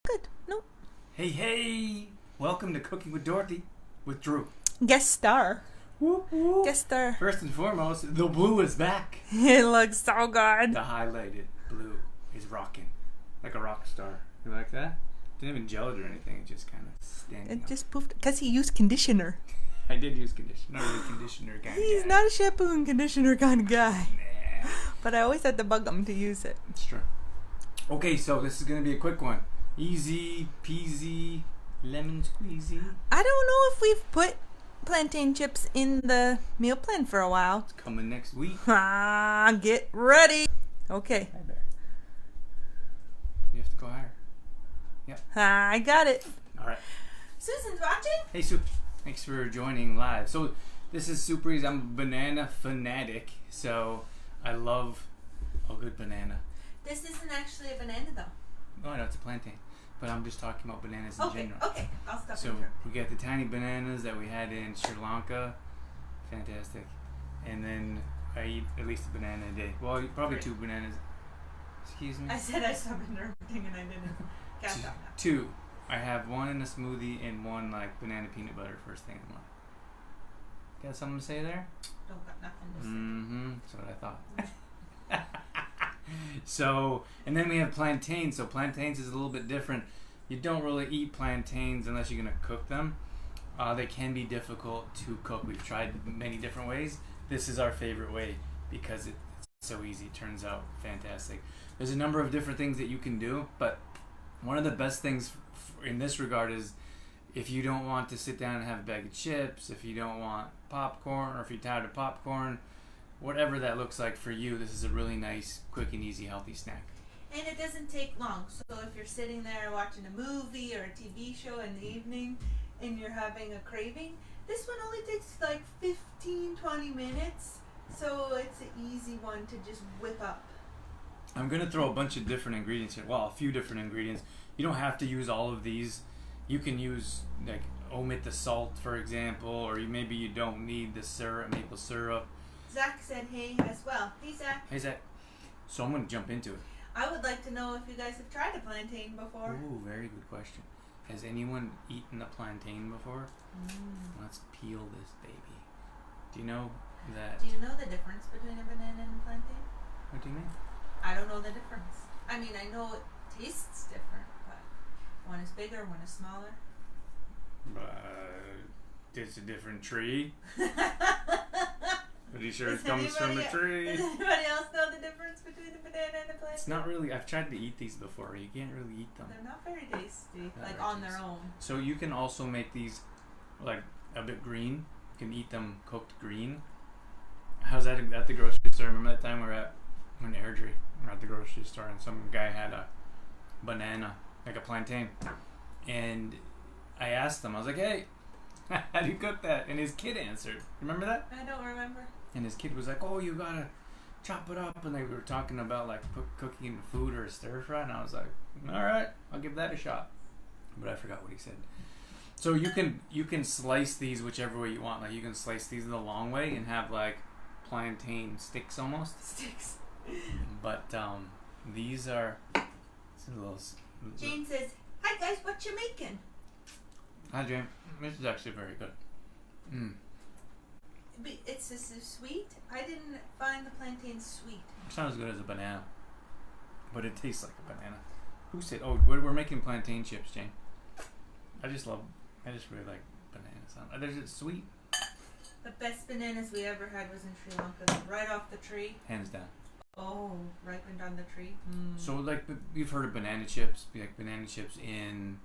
Good. No. Hey, hey! Welcome to Cooking with Dorothy with Drew. Guest star. Whoop, whoop. Guest star. First and foremost, the blue is back. It looks so good. The highlighted blue is rocking. Like a rock star. You like that? Didn't even gel it or anything. It just kind of standing It up. just poofed because he used conditioner. I did use conditioner. Not really conditioner kind He's of guy. not a shampoo and conditioner kind of guy. Nah. But I always had to bug him to use it. It's true. Okay, so this is going to be a quick one. Easy peasy lemon squeezy. I don't know if we've put plantain chips in the meal plan for a while. It's coming next week. Get ready. Okay. Hi, Bear. You have to go higher. Yep. I got it. All right. Susan's watching? Hey, Sue. Thanks for joining live. So this is super easy. I'm a banana fanatic, so I love a good banana. This isn't actually a banana though. Oh, no, it's a plantain. But I'm just talking about bananas in general. Okay. I'll stop So we got the tiny bananas that we had in Sri Lanka. Fantastic. And then I eat at least a banana a day. Well, probably 2 bananas. Excuse me? I said I stopped interrupting and I didn't catch up. 2. I have 1 in a smoothie and 1 like banana peanut butter first thing in the morning. Got something to say there? Don't got nothing to say. Mm-hmm. That's what I thought. So, and then we have plantains. So plantains is a little bit different. You don't really eat plantains unless you're going to cook them. They can be difficult to cook. We've tried many different ways. This is our favorite way because it's so easy. It turns out fantastic. There's a number of different things that you can do, but one of the best things in this regard is if you don't want to sit down and have a bag of chips, if you don't want popcorn, or if you're tired of popcorn, whatever that looks like for you, this is a really nice, quick and easy, healthy snack. And it doesn't take long. So if you're sitting there watching a movie or a TV show in the evening and you're having a craving, this one only takes like 15-20 minutes. So it's an easy one to just whip up. I'm going to throw a bunch of different ingredients here. Well, a few different ingredients. You don't have to use all of these. You can use, like, omit the salt, for example, or maybe you don't need the syrup, maple syrup. Zach said hey as well. Hey Zach. Hey Zach. So I'm going to jump into it. I would like to know if you guys have tried a plantain before. Ooh, very good question. Has anyone eaten a plantain before? Let's peel this baby. Do you know that... Do you know the difference between a banana and a plantain? What do you mean? I don't know the difference. I mean, I know it tastes different, but one is bigger, one is smaller. It's a different tree. Pretty sure it Does comes from a tree. Does anybody else know the difference between a banana and a plantain? It's not really... I've tried to eat these before. You can't really eat them. They're not very tasty, Not like very on their tasty. own. So you can also make these like a bit green. You can eat them cooked green. How's that at the grocery store? Remember that time we were at an airdrie? We were at the grocery store and some guy had a banana, like a plantain. And I asked him, I was like, hey, how do you cook that? And his kid answered. Remember that? I don't remember. And his kid was like, oh, you gotta chop it up. And they were talking about like cooking food or a stir fry. And I was like, all right, I'll give that a shot. But I forgot what he said. So you can slice these whichever way you want. Like you can slice these the long way and have like plantain sticks almost. Sticks. But these are it's a little. Jane says, hi guys, what you making? Hi Jane. This is actually very good. It's just sweet. I didn't find the plantain sweet. It's not as good as a banana, but it tastes like a banana. Who said? Oh, we're making plantain chips, Jane. I just really like bananas. They're just sweet. The best bananas we ever had was in Sri Lanka, right off the tree. Hands down. Oh, ripened on the tree. So like you've heard of banana chips, like banana chips in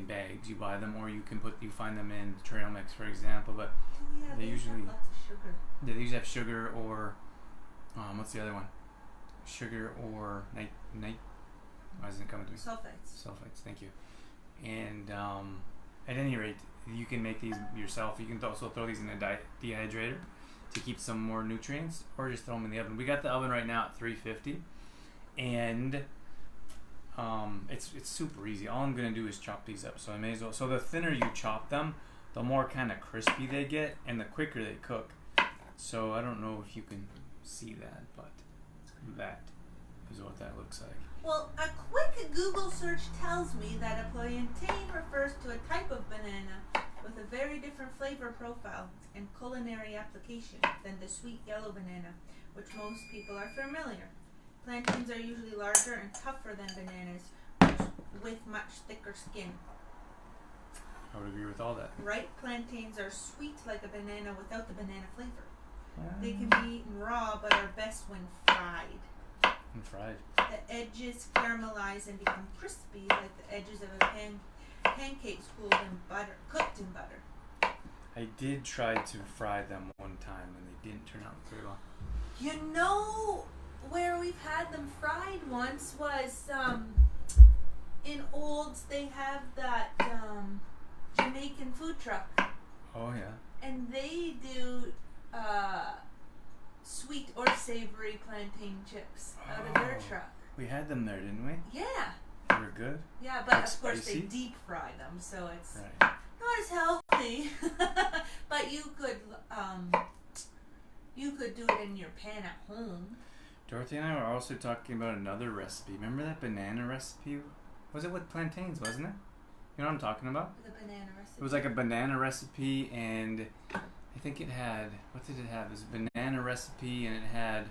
bags. You buy them, or you find them in trail mix, for example. But Oh yeah, they usually have lots of sugar. they usually have sugar or what's the other one? Sugar or night. Why isn't it coming to me? Sulfites. Thank you. And at any rate, you can make these yourself. You can also throw these in a dehydrator to keep some more nutrients, or just throw them in the oven. We got the oven right now at 350, and it's super easy. All I'm gonna do is chop these up. So I may as well. So the thinner you chop them, the more kind of crispy they get, and the quicker they cook. So I don't know if you can see that, but that is what that looks like. Well, a quick Google search tells me that a plantain refers to a type of banana with a very different flavor profile and culinary application than the sweet yellow banana, which most people are familiar. Plantains are usually larger and tougher than bananas, with much thicker skin. I would agree with all that. Ripe plantains are sweet like a banana without the banana flavor. Ah. They can be eaten raw, but are best when fried. And fried. The edges caramelize and become crispy like the edges of a pancake cooked in butter. I did try to fry them one time and they didn't turn out very well. You know where we've had them fried once was in Olds. They have that Jamaican food truck. Oh yeah. And they do sweet or savory plantain chips out of their truck. We had them there, didn't we? Yeah. They were good? Yeah, but Like of course they spicy? deep fry them, so it's Right. not as healthy. But you could do it in your pan at home. Dorothy and I were also talking about another recipe. Remember that banana recipe? Was it with plantains, wasn't it? You know what I'm talking about? The banana recipe. It was like a banana recipe, and I think it had, what did it have? It was a banana recipe, and it had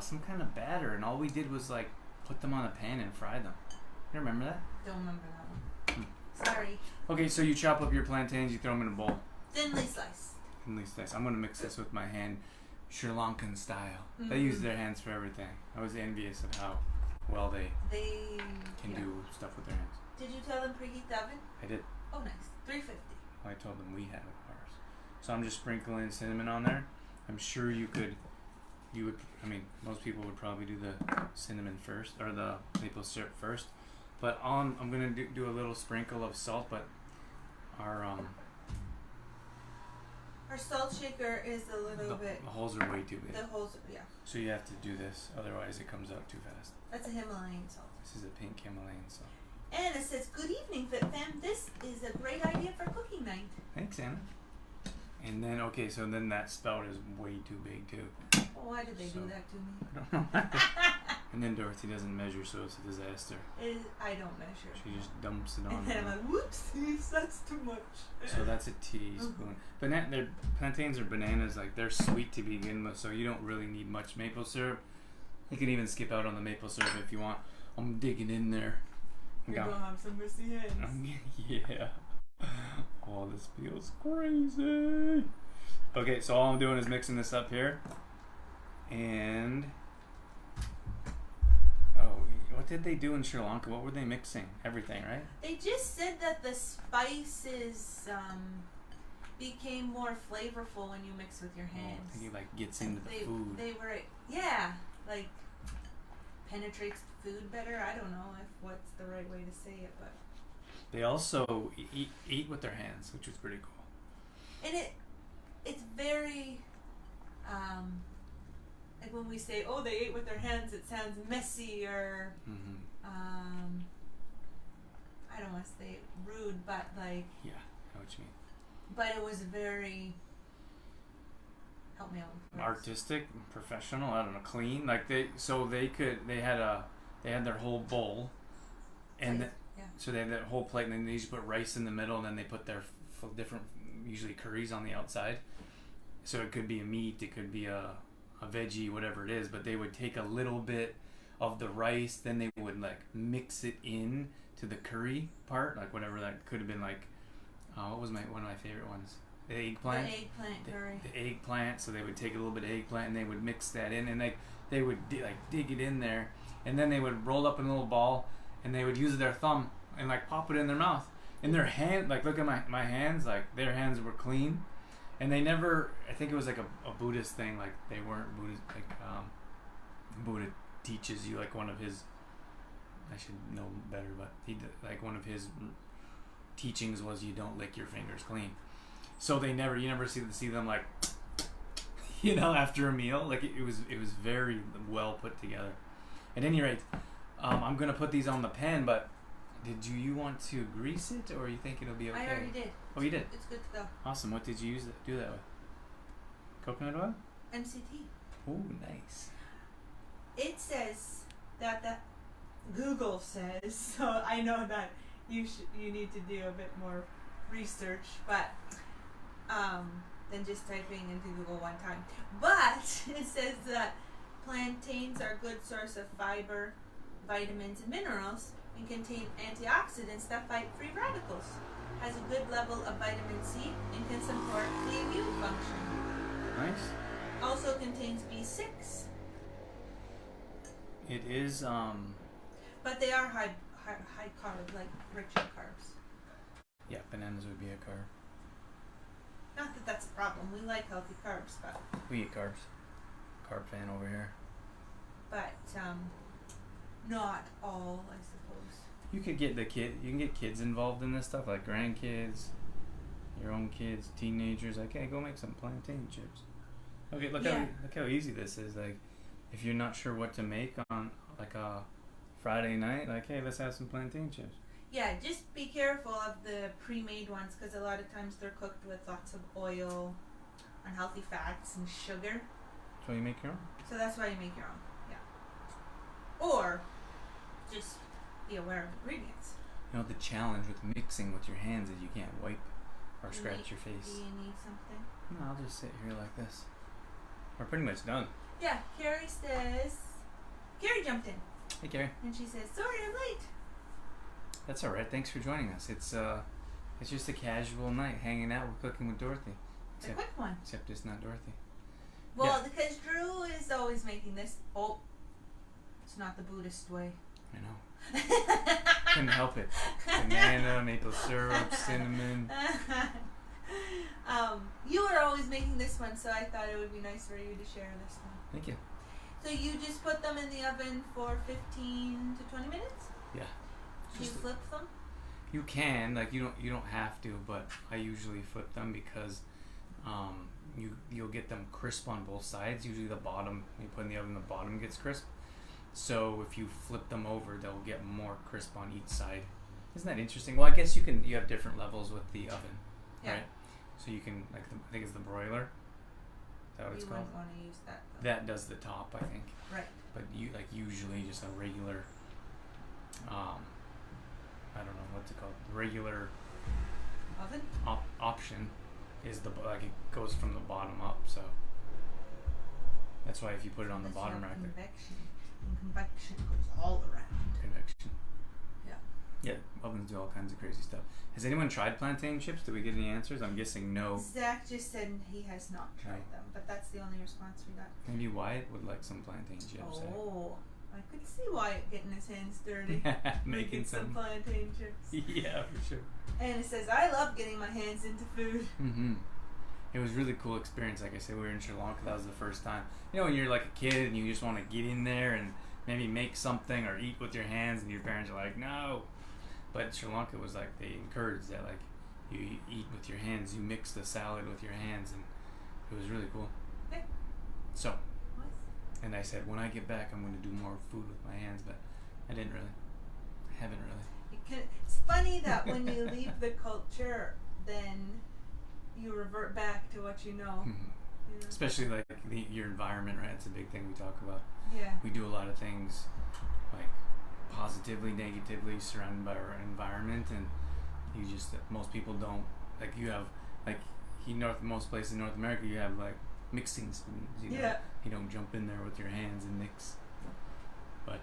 some kind of batter, and all we did was like put them on a pan and fry them. You remember that? Don't remember that one. Sorry. Okay, so you chop up your plantains, you throw them in a bowl. Thinly sliced. At least this. I'm going to mix this with my hand, Sri Lankan style. They use their hands for everything. I was envious of how well they can do stuff with their hands. Did you tell them preheat the oven? I did. Oh, nice. 350. I told them we had ours. So I'm just sprinkling cinnamon on there. I'm sure most people would probably do the cinnamon first, or the maple syrup first. But I'm going to do a little sprinkle of salt, but our salt shaker is a little bit. the holes are way too big. The holes, yeah. So you have to do this, otherwise it comes out too fast. That's a Himalayan salt. This is a pink Himalayan salt. And it says, "Good evening, FitFam. This is a great idea for cooking night." Thanks, Anna. And then, okay, so then that spout is way too big, too. Oh, why did they do that to me? I don't know. And then Dorothy doesn't measure, so it's a disaster. I don't measure. She just dumps it on And then I'm there. like, whoopsies, that's too much. So that's a teaspoon. Their plantains or bananas, like, they're sweet to begin with, so you don't really need much maple syrup. You can even skip out on the maple syrup if you want. I'm digging in there. You're going to have some messy hands. Yeah. Oh, this feels crazy. Okay, so all I'm doing is mixing this up here. And what did they do in Sri Lanka? What were they mixing? Everything, right? They just said that the spices became more flavorful when you mix with your hands. I think it like gets into the food. They were, like penetrates the food better. I don't know what's the right way to say it, but they also eat with their hands, which was pretty cool. And it's very like when we say, "Oh, they ate with their hands," it sounds messy or I don't want to say rude, but like I know what you mean. But it was very, help me out with words. Artistic, professional. I don't know, clean. Like they had their whole bowl, and so they had that whole plate, and then they just put rice in the middle, and then they put their different, usually curries on the outside. So it could be a meat, it could be a veggie, whatever it is, but they would take a little bit of the rice, then they would like mix it in to the curry part, like whatever that could have been, like what was one of my favorite ones? The eggplant. The eggplant curry. The eggplant. So they would take a little bit of eggplant and they would mix that in, and they would dig it in there, and then they would roll up in a little ball, and they would use their thumb and like pop it in their mouth. And their hand, like look at my hands, like their hands were clean. And they never, I think it was like a Buddhist thing, like they weren't Buddhist, like Buddha teaches you, like one of his, I should know better, but he did, like one of his teachings was you don't lick your fingers clean. So you never see them like, after a meal, like it was very well put together. At any rate, I'm gonna put these on the pan, but did you want to grease it, or you think it'll be okay? I already did. Oh, you did? It's good to go. Awesome. What did you do that with? Coconut oil? MCT. Oh, nice. It says that the Google says, so I know that you need to do a bit more research, but than just typing into Google one time. But it says that plantains are a good source of fiber, vitamins, and minerals, and contain antioxidants that fight free radicals. Has a good level of vitamin C and can support the immune function. Nice. Also contains B6. It is. But they are high carb, like rich in carbs. Yeah, bananas would be a carb. Not that that's a problem. We like healthy carbs, but We eat carbs. Carb fan over here. not all, I suppose. You could get You can get kids involved in this stuff, like grandkids, your own kids, teenagers. Like, hey, go make some plantain chips. Okay, look how easy this is. Like, if you're not sure what to make on like a Friday night, like, hey, let's have some plantain chips. Yeah, just be careful of the pre-made ones because a lot of times they're cooked with lots of oil, unhealthy fats, and sugar. So you make your own. So that's why you make your own. Yeah. Or just be aware of ingredients. You know, the challenge with mixing with your hands is you can't wipe or scratch your face. Do you need something? No, I'll just sit here like this. We're pretty much done. Yeah, Carrie jumped in. Hey, Carrie. And she says, sorry, I'm late. That's all right. Thanks for joining us. It's just a casual night hanging out. We're cooking with Dorothy. It's a quick one. Except it's not Dorothy. Well, because Drew is always making this. Oh, it's not the Buddhist way. I know. Couldn't help it. Banana, maple syrup, cinnamon. You were always making this one, so I thought it would be nice for you to share this one. Thank you. So you just put them in the oven for 15 to 20 minutes? Yeah. Do you flip them? You can, like, you don't have to, but I usually flip them because you'll get them crisp on both sides. Usually the bottom, you put in the oven, the bottom gets crisp. So if you flip them over, they'll get more crisp on each side. Isn't that interesting? Well, I guess you have different levels with the oven, right? So you can, like, I think it's the broiler. Is that what it's called? You wouldn't want to use that, though. That does the top, I think. Right. But usually just a regular, I don't know what's it called. Regular Oven? option is it goes from the bottom up. So that's why if you put it on the bottom rack, convection. And convection goes all around. Convection. Yeah. Yeah, ovens do all kinds of crazy stuff. Has anyone tried plantain chips? Did we get any answers? I'm guessing no. Zach just said he has not tried them, but that's the only response we got. Maybe Wyatt would like some plantain chips. Oh, I could see Wyatt getting his hands dirty. Making some plantain chips. Yeah, for sure. And it says, I love getting my hands into food. Mm-hmm. It was a really cool experience. Like I said, we were in Sri Lanka. That was the first time. You know, when you're like a kid and you just want to get in there and maybe make something or eat with your hands, and your parents are like, no. But Sri Lanka was like, they encouraged that, like, you eat with your hands, you mix the salad with your hands, and it was really cool. Okay. So, and I said, when I get back, I'm going to do more food with my hands, but I didn't really. I haven't really. It's funny that when you leave the culture, then you revert back to what you know. Mm-hmm. Yeah. Especially like your environment, right? It's a big thing we talk about. Yeah. We do a lot of things like positively, negatively surrounded by our environment, and most people don't, like, you have, like, most places in North America, you have like mixing spoons, you know. Yeah. You don't jump in there with your hands and mix. But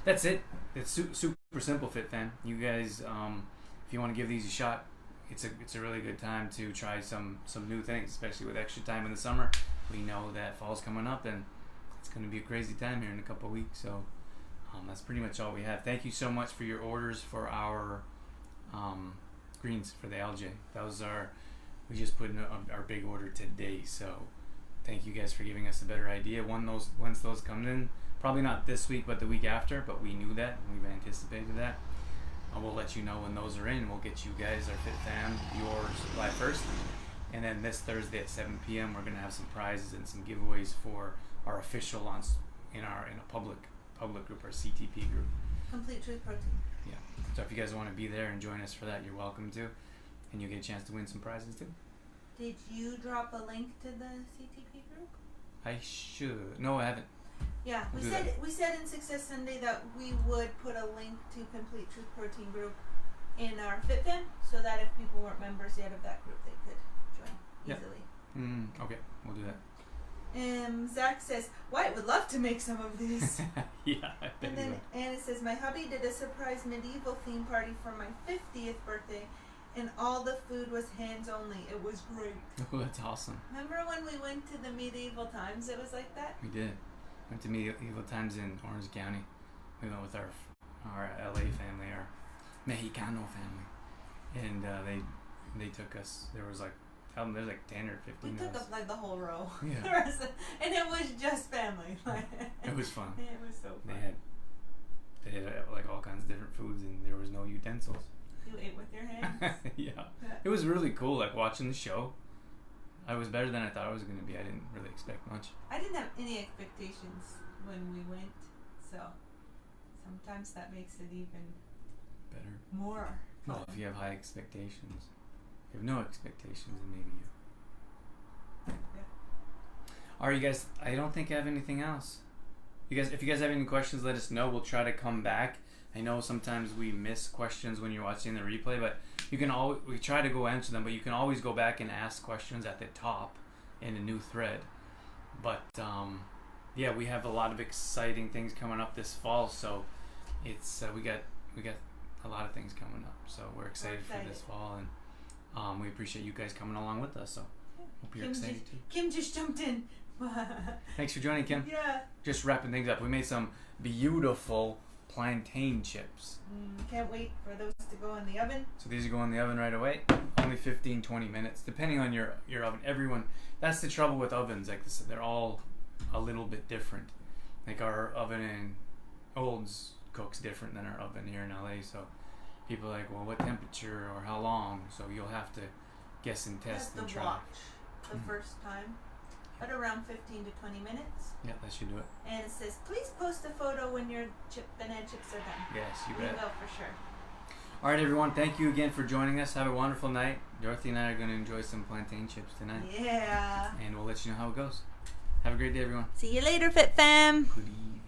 that's it. It's super simple, Fit Fan. You guys, if you want to give these a shot, it's a really good time to try some new things, especially with extra time in the summer. We know that fall's coming up, and it's going to be a crazy time here in a couple of weeks. So that's pretty much all we have. Thank you so much for your orders for our greens for the algae. We just put in our big order today. So thank you guys for giving us a better idea. Once those come in, probably not this week, but the week after. But we knew that, and we've anticipated that. We'll let you know when those are in. We'll get you guys, our Fit Fam, your supply first. And then this Thursday at 7 p.m. we're gonna have some prizes and some giveaways for our official launch in a public group, our CTP group. Complete Truth Protein. Yeah. So if you guys want to be there and join us for that, you're welcome to, and you'll get a chance to win some prizes too. Did you drop a link to the CTP group? I should. No, I haven't. Yeah, We'll we do that. said in Success Sunday that we would put a link to Complete Truth Protein group in our FitFam, so that if people weren't members yet of that group, they could join Yep. easily. Okay, we'll do that. Zach says, White would love to make some of these. Yeah, I bet And you then would. Anna says, my hubby did a surprise medieval theme party for my 50th birthday, and all the food was hands only. It was great. Oh, that's awesome. Remember when we went to the medieval times? It was like that? We did. Went to medieval times in Orange County. We went with our LA family, our Mexicano family, and they took us. There was like 10 or 15 We took of us. up like the whole row. Yeah. And it was just family. It was fun. It was so fun. They had like all kinds of different foods, and there was no utensils. You ate with your hands? Yeah. It was really cool, like watching the show. I was better than I thought I was going to be. I didn't really expect much. I didn't have any expectations when we went, so sometimes that makes it even Better. more fun. Well, if you have high expectations. If you have no expectations, then maybe you. Yeah. Alright, you guys, I don't think I have anything else. If you guys have any questions, let us know. We'll try to come back. I know sometimes we miss questions when you're watching the replay, but you can we try to go answer them, but you can always go back and ask questions at the top in a new thread. But yeah, we have a lot of exciting things coming up this fall, so it's we got a lot of things coming up. So we're excited for this fall, and we appreciate you guys coming along with us. So hope you're excited too. Kim just jumped in. Thanks for joining, Kim. Yeah. Just wrapping things up. We made some beautiful plantain chips. Can't wait for those to go in the oven. So these are going in the oven right away. Only 15-20 minutes, depending on your oven. That's the trouble with ovens like this. They're all a little bit different. Like our oven in Olds cooks different than our oven here in LA. So people are like, well, what temperature or how long? So you'll have to guess and test and try. Watch the first time. At around 15 to 20 minutes. Yeah, that should do it. And it says, please post a photo when your banana chips are done. Yes, you We bet. will for sure. All right, everyone. Thank you again for joining us. Have a wonderful night. Dorothy and I are going to enjoy some plantain chips tonight. Yeah. And we'll let you know how it goes. Have a great day, everyone. See you later, Fit Fam. Good evening.